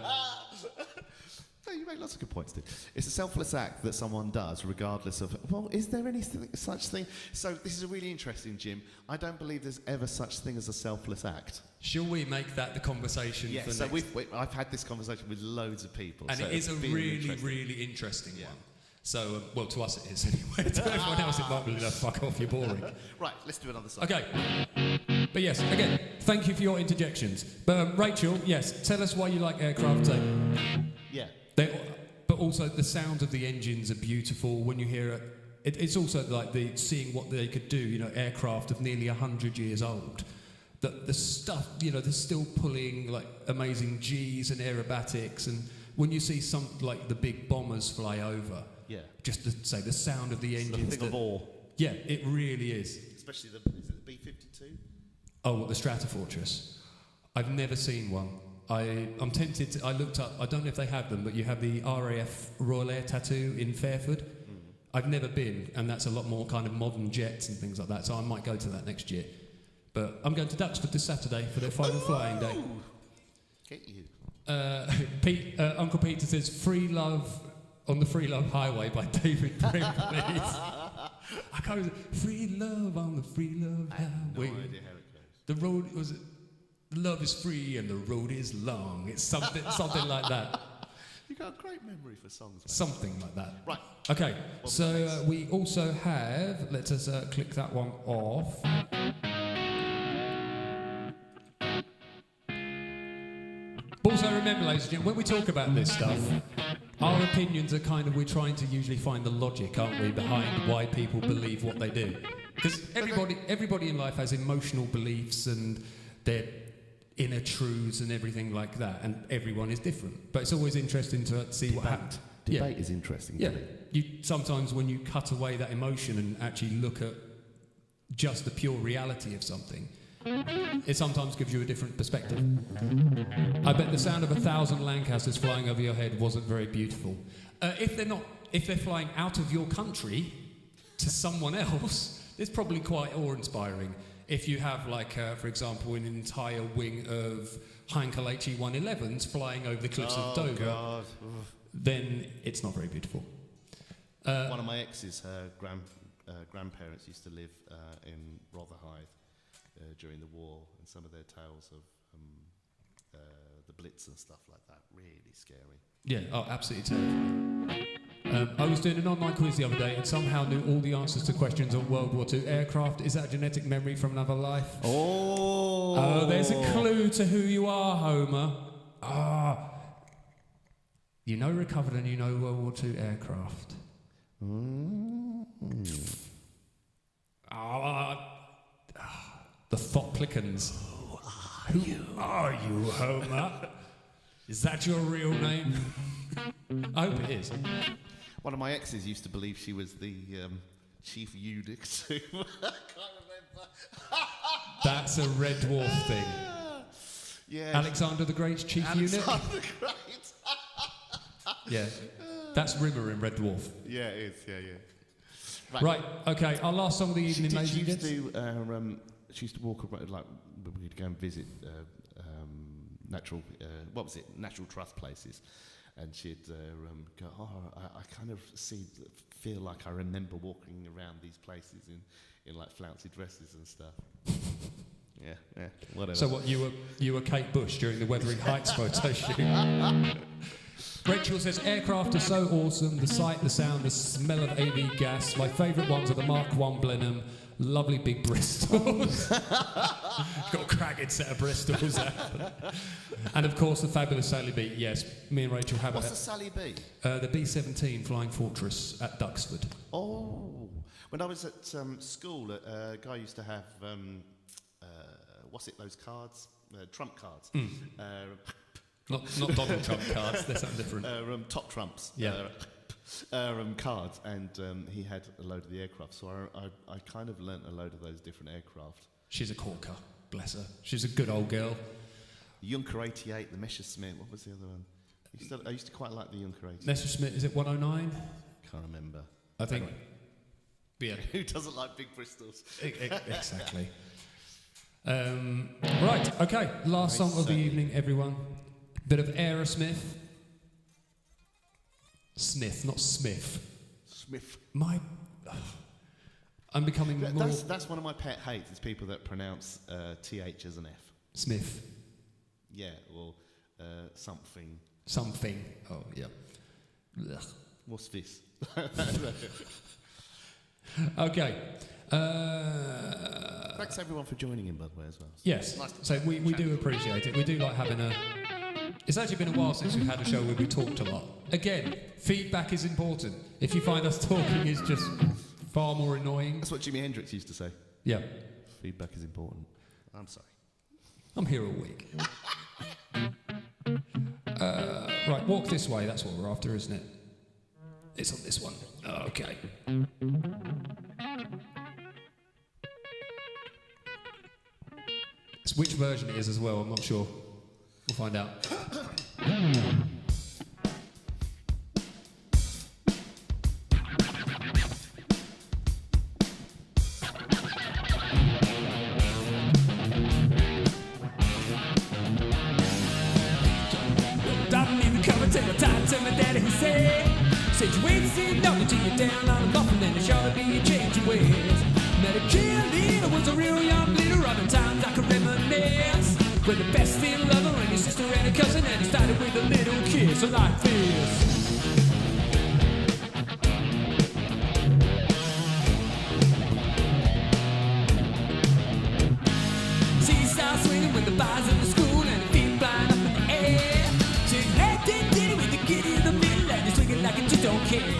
No, you make lots of good points, dude. It's a selfless act that someone does regardless of... Well, is there any such thing? So this is really interesting, Jim. I don't believe there's ever such thing as a selfless act. Shall we make that the conversation for so next... I've had this conversation with loads of people. And so it is a really, really interesting one. So, to us it is anyway. To everyone else it might be, fuck off, you're boring. Right, let's do another song. Okay. But yes, again, thank you for your interjections. But Rachel, yes, tell us why you like aircraft. Yeah. But also the sound of the engines are beautiful when you hear it. It's also like seeing what they could do, aircraft of nearly 100 years old. The stuff, they're still pulling like amazing Gs and aerobatics, and when you see some like the big bombers fly over, just to say the sound of the engines. The thing of awe. Yeah, it really is. Especially is it the B-52? Oh, the Stratofortress. I've never seen one. I'm tempted to... I looked up... I don't know if they have them, but you have the RAF Royal Air Tattoo in Fairford. I've never been, and that's a lot more kind of modern jets and things like that, so I might go to that next year. But I'm going to Duxford this Saturday for their final flying day. Get you. Uncle Peter says, Free Love on the Free Love Highway by David Brim, please. I can't remember. Free Love on the Free Love Highway. No idea how it goes. The road was... Love is free and the road is long. It's something like that. You've got a great memory for songs, mate. Something like that. Right. Okay, so we also have, let us click that one off. But also remember, ladies and gentlemen, when we talk about this stuff, our opinions are kind of, we're trying to usually find the logic, aren't we, behind why people believe what they do. Because everybody in life has emotional beliefs and their inner truths and everything like that, and everyone is different. But it's always interesting to see what happens. Debate is interesting. Yeah. Sometimes when you cut away that emotion and actually look at just the pure reality of something, it sometimes gives you a different perspective. I bet the sound of 1,000 Lancasters flying over your head wasn't very beautiful. If they're flying out of your country to someone else, it's probably quite awe-inspiring. If you have, like, for example, an entire wing of Heinkel HE-111s flying over the cliffs of Dover, then it's not very beautiful. One of my exes, her grandparents used to live in Rotherhithe during the war, and some of their tales of the Blitz and stuff like that, really scary. Yeah, absolutely terrifying. I was doing an online quiz the other day and somehow knew all the answers to questions on World War II aircraft. Is that a genetic memory from another life? Oh, there's a clue to who you are, Homer. You know recovered and you know World War II aircraft. The Thoplicans. Who are you, Homer? Is that your real name? I hope it is. One of my exes used to believe she was the chief eunuch too. I can't remember. That's a Red Dwarf thing. Yeah. Alexander the Great's chief eunuch? Alexander the Great. Yeah. That's Rimmer in Red Dwarf. Yeah, it is. Yeah. Right, okay. Our last song of the evening, ladies and gents. She used to walk around, like, we'd go and visit natural trust places. And she'd go, I kind of feel like I remember walking around these places in like flouncy dresses and stuff. Yeah, whatever. So what, you were Kate Bush during the Wuthering Heights photo shoot? Rachel says, aircraft are so awesome, the sight, the sound, the smell of AV gas. My favourite ones are the Mark I Blenheim, lovely big Bristols. Got a cracking set of Bristols. And of course the fabulous Sally B. Yes, me and Rachel have What's the Sally B? The B-17 Flying Fortress at Duxford. Oh, when I was at school, a guy used to have, those cards? Trump cards. Not Donald Trump cards, they're something different. Top Trumps. Yeah. Cards, and he had a load of the aircraft, so I kind of learnt a load of those different aircraft. She's a corker, bless her. She's a good old girl. The Junker 88, the Messerschmitt, what was the other one? I used to quite like the Junker 88. Messerschmitt, is it 109? Can't remember. I think. Yeah. Who doesn't like big Bristols? Exactly. Right, okay, last song of the evening, everyone. Bit of Aerosmith. Smith, not Smith. Smith. I'm becoming more... That's one of my pet hates, is people that pronounce TH as an F. Smith. Yeah, or something. Something. Oh, yeah. Ugh. What's this? Okay. Thanks everyone for joining in, by the way, as well. Yes. Nice so we do appreciate it. We do like having a... It's actually been a while since we've had a show where we talked a lot. Again, feedback is important. If you find us talking is just far more annoying... That's what Jimi Hendrix used to say. Yeah. Feedback is important. I'm sorry. I'm here all week. Right, walk this way. That's what we're after, isn't it? It's on this one. Okay. It's which version it is as well, I'm not sure. We'll find out. Said you wait to see nothing till you're down on a muffin, then there shall be a change of ways. Met a cheerleader, was a real young leader, running times I could reminisce. with the best in lover and his sister and a cousin, and he started with a little kiss like this. She starts swinging with the bars in the school and the feet flying up in the air. She's head did with the kitty in the middle and he's swinging like it just don't care.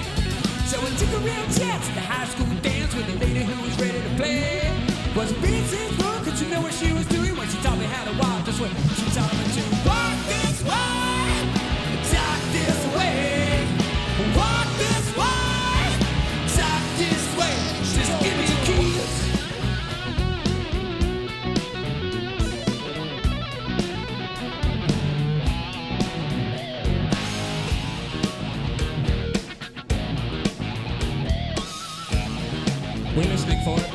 So we took a real chance at the high school dance with a lady who was ready to play. Was a bit wrong, could you know what she was doing when she taught me how to walk this way? She taught me to walk this way, talk this way, walk this way, talk this way. Just give me your keys. We're listening for it.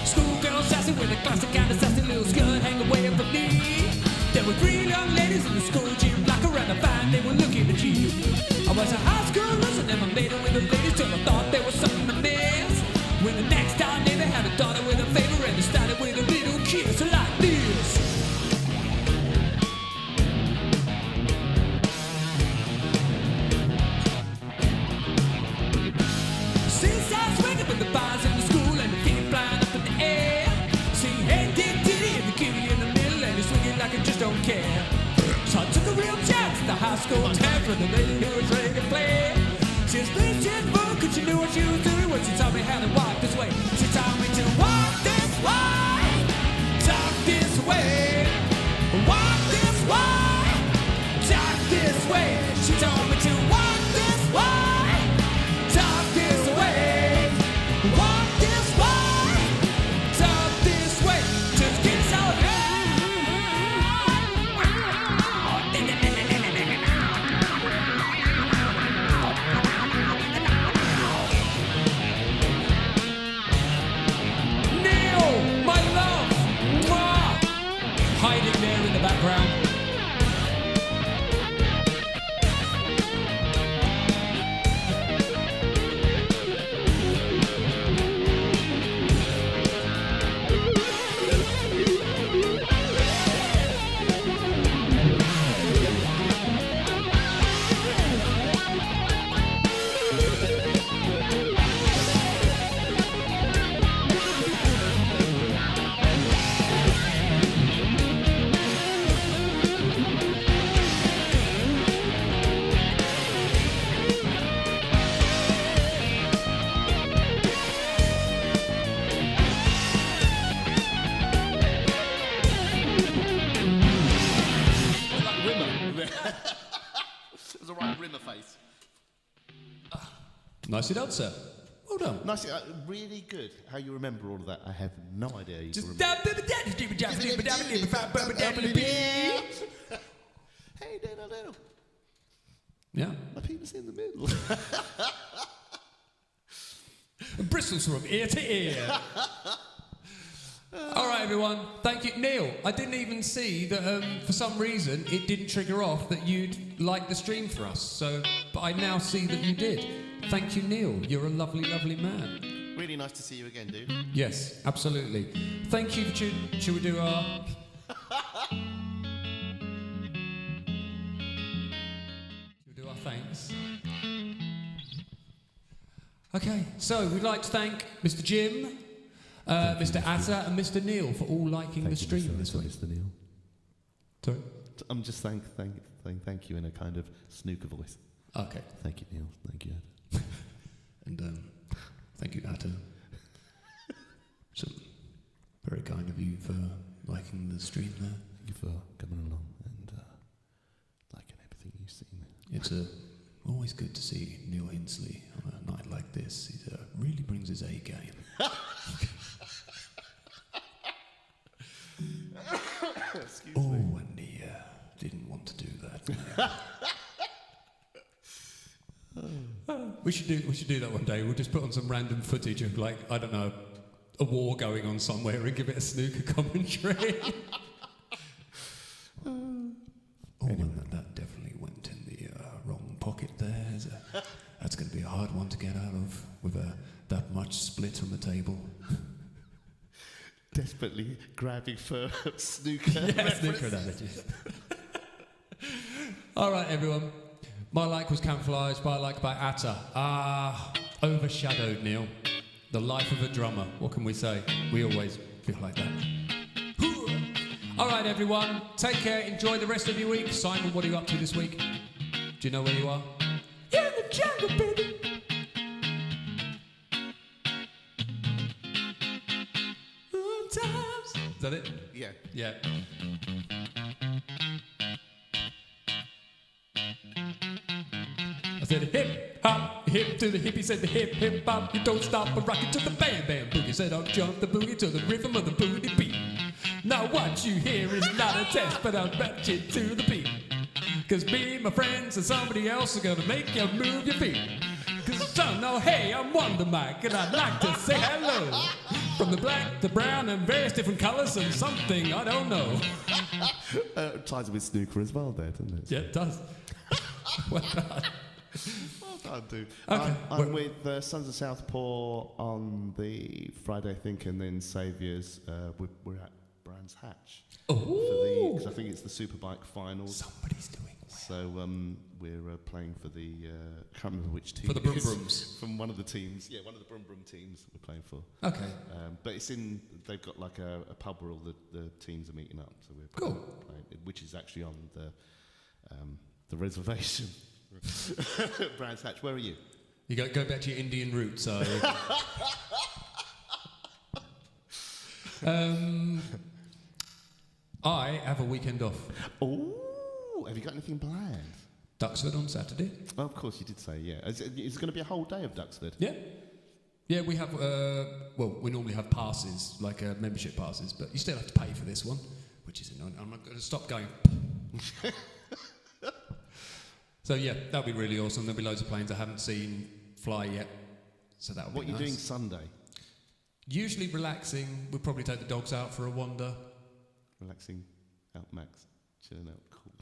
Schoolgirl sassy with a classic kind of sassy little skirt hanging way up her knee. There were 3 young ladies in the school gym block around the fine, they were looking at you. I was a high school loser, never made it with the ladies till I thought there was something amiss. When the next door neighbor had a daughter with a favor and it started with a little kiss like this. Since I was swinging with the bars in the school and the feet flying up in the air. Sing hey diddy and the kitty in the middle and he's swinging like I just don't care. So I took a real chance at the high school dance with the lady who was ready to play. She was pleased just for cause she knew what she was doing when she taught me how to walk this way. She taught me to walk this way, talk this way, walk this way, talk this way. She told me to walk this way, talk this way, walk this way, talk this way. Just get so Neil, my love, mwah, hiding there in the background. It was a right rimmer face. Nicely done, sir. Well done. Nice, really good. How you remember all of that? I have no idea. You Just remember. Hey, diddle. Yeah. My penis in the middle. Bristles from ear to ear. All right, everyone. Thank you, Neil. I didn't even see that for some reason it didn't trigger off that you'd like the stream for us. So, but I now see that you did. Thank you, Neil. You're a lovely, lovely man. Really nice to see you again, dude. Yes, absolutely. Thank you for tuning. Shall we do our? Shall we do our thanks? Okay, so we'd like to thank Mr. Jim, Mr. Atta, and Mr. Neil for all liking the stream this week. Mr. Neil. Sorry? I'm just thank you in a kind of snooker voice. Okay. Thank you, Neil. Thank you, Ed. And thank you, Atta. So, very kind of you for liking the stream there. Thank you for coming along and liking everything you've seen. It's always good to see Neil Hinsley on a night like this. He really brings his A game. Excuse Oh, me. and he didn't want to do that. We should do that one day. We'll just put on some random footage of, like, I don't know, a war going on somewhere and give it a snooker commentary. Anyway, that definitely went in the wrong pocket there. That's going to be a hard one to get out of with that much split on the table. desperately grabbing for snooker. Yeah, snooker analogies. All right, everyone. My like was camouflaged by like by Atta. Overshadowed, Neil. The life of a drummer. What can we say? We always feel like that. All right, everyone. Take care. Enjoy the rest of your week. Simon, what are you up to this week? Do you know where you are? In the jungle, baby. Good times. Is that it? Yeah. Yeah. I said hip hop, hip to the hip. He said the hip hop. You don't stop but rock it to the bam bam boogie. Said I'll jump the boogie to the rhythm of the booty beat. Now what you hear is not a test, but I'll match it to the beat. Cause me, my friends, and somebody else are gonna make you move your feet. Cause I know, hey, I'm Wonder Mike, and I'd like to say hello. From the black, the brown, and various different colours, and something I don't know. Ties with snooker as well there, doesn't it? Yeah, it does. Well done. Well done, dude. Okay. I'm with Sons of Southpaw on the Friday, I think, and then Saviours. We're at Brands Hatch. Oh! Because I think it's the Superbike finals. Somebody's doing well. So we're playing for the, I can't remember which team. For the Brum Brums. From one of the teams. Yeah, one of the Brum Brum teams we're playing for. Okay. But it's in, they've got like a pub where all the teams are meeting up. So we're Cool. playing, which is actually on the reservation. Brands Hatch, where are you? You go back to your Indian roots, are you? I have a weekend off. Oh, have you got anything planned? Duxford on Saturday. Oh, of course, you did say, yeah. Is it going to be a whole day of Duxford? Yeah. Yeah, we have, we normally have passes, like membership passes, but you still have to pay for this one, which is annoying. I'm not going to stop going. So, yeah, that'll be really awesome. There'll be loads of planes I haven't seen fly yet, so that'll be nice. What are you doing Sunday? Usually relaxing. We'll probably take the dogs out for a wander. Relaxing out, Max. Chilling out, cool.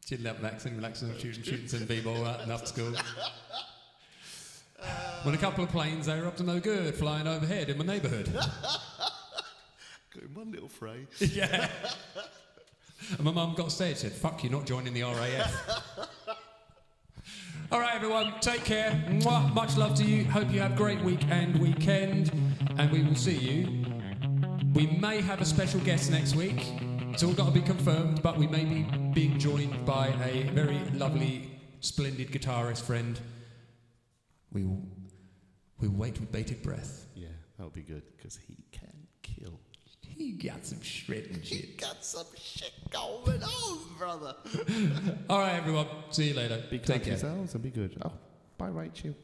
Chilling out, relaxing, shooting some b-ball out and after school. When a couple of planes, they were up to no good, flying overhead in my neighbourhood. Got in one little fray. Yeah. And my mum got scared, said, fuck, you're not joining the RAF. All right, everyone, take care. Mwah. Much love to you. Hope you have a great week and weekend. And we will see you. We may have a special guest next week. It's all got to be confirmed, but we may be being joined by a very lovely, splendid guitarist friend. We'll wait with bated breath. Yeah, that'll be good, because he can kill. He got some shredding shit. He got some shit going on, brother. All right, everyone. See you later. Be kind to yourselves and be good. Oh, bye, Rachel.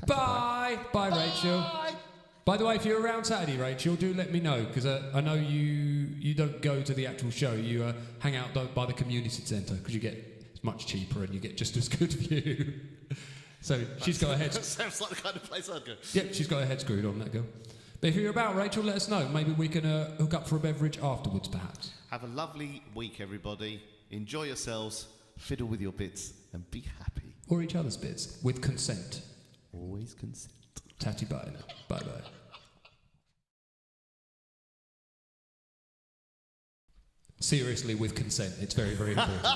Bye. Bye, Rachel. Bye. By the way, if you're around Saturday, Rachel, do let me know, because I know you don't go to the actual show. You hang out by the community centre, because it's much cheaper and you get just as good view. So she's got her head... Sounds like the kind of place I'd go. Yep, she's got her head screwed on, that girl. But if you're about, Rachel, let us know. Maybe we can hook up for a beverage afterwards, perhaps. Have a lovely week, everybody. Enjoy yourselves, fiddle with your bits, and be happy. Or each other's bits, with consent. Always consent. Tatty bye now. Bye-bye. Seriously, with consent. It's very, very important.